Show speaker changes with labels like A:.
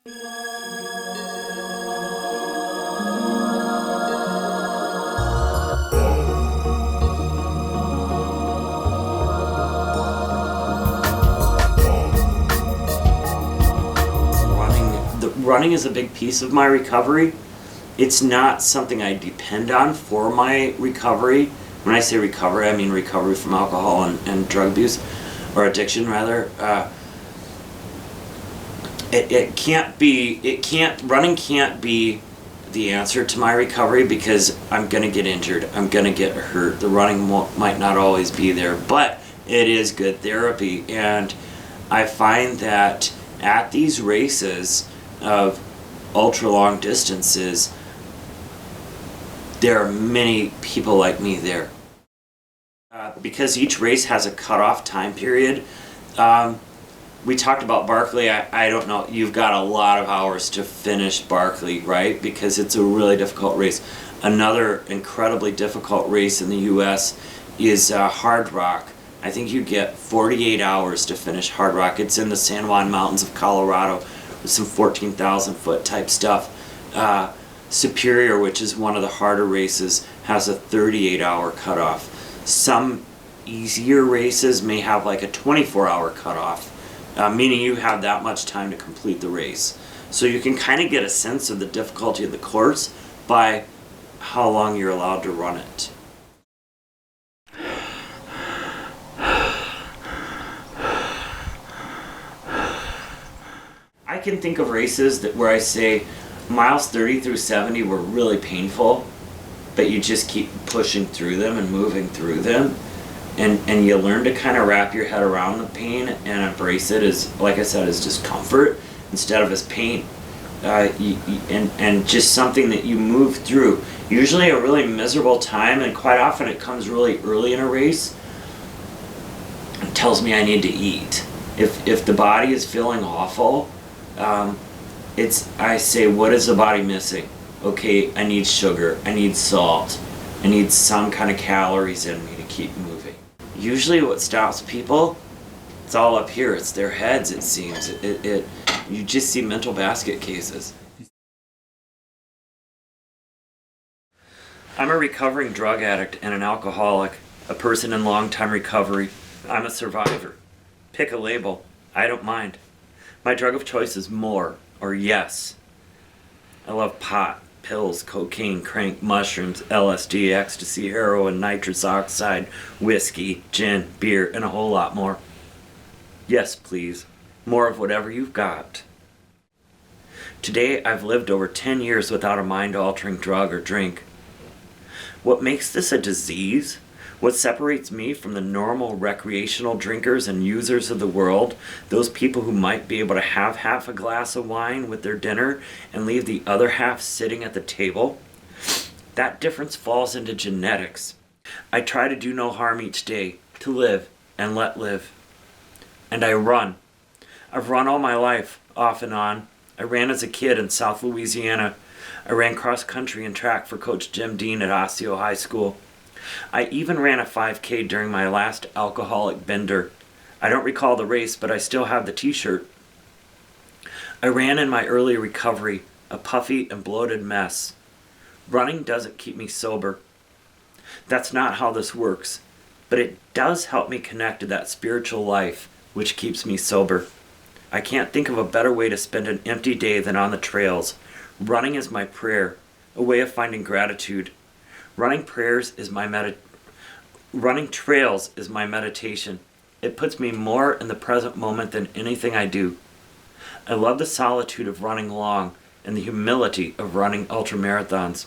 A: Running is a big piece of my recovery. It's not something I depend on for my recovery. When I say recovery, I mean recovery from alcohol and drug abuse, or addiction rather. Running can't be the answer to my recovery, because I'm gonna get injured, I'm gonna get hurt. The running might not always be there, but it is good therapy. And I find that at these races of ultra long distances, there are many people like me there. Because each race has a cutoff time period. We talked about Barkley. I don't know, you've got a lot of hours to finish Barkley, right? Because it's a really difficult race. Another incredibly difficult race in the US is Hard Rock. I think you get 48 hours to finish Hard Rock. It's in the San Juan Mountains of Colorado with some 14,000 foot type stuff. Superior, which is one of the harder races, has a 38-hour cutoff. Some easier races may have like a 24-hour cutoff, meaning you have that much time to complete the race. So you can kind of get a sense of the difficulty of the course by how long you're allowed to run it. I can think of races where I say miles 30 through 70 were really painful, but you just keep pushing through them and moving through them, and you learn to kind of wrap your head around the pain and embrace it as, like I said, as discomfort instead of as pain, and just something that you move through. Usually a really miserable time, and quite often it comes really early in a race and tells me I need to eat. If the body is feeling awful, I say, what is the body missing? Okay, I need sugar, I need salt, I need some kind of calories in me to keep moving. Usually what stops people, it's all up here, it's their heads, it seems. You just see mental basket cases. I'm a recovering drug addict and an alcoholic, a person in long-time recovery. I'm a survivor. Pick a label, I don't mind. My drug of choice is more, or yes. I love pot, pills, cocaine, crank, mushrooms, LSD, ecstasy, heroin, nitrous oxide, whiskey, gin, beer, and a whole lot more. Yes, please. More of whatever you've got. Today, I've lived over 10 years without a mind-altering drug or drink. What makes this a disease? What separates me from the normal recreational drinkers and users of the world, those people who might be able to have half a glass of wine with their dinner and leave the other half sitting at the table? That difference falls into genetics. I try to do no harm each day, to live and let live. And I run. I've run all my life, off and on. I ran as a kid in South Louisiana. I ran cross country and track for Coach Jim Dean at Osseo High School. I even ran a 5K during my last alcoholic bender. I don't recall the race, but I still have the t-shirt. I ran in my early recovery, a puffy and bloated mess. Running doesn't keep me sober. That's not how this works, but it does help me connect to that spiritual life which keeps me sober. I can't think of a better way to spend an empty day than on the trails. Running is my prayer, a way of finding gratitude. Running trails is my meditation. It puts me more in the present moment than anything I do. I love the solitude of running long and the humility of running ultramarathons.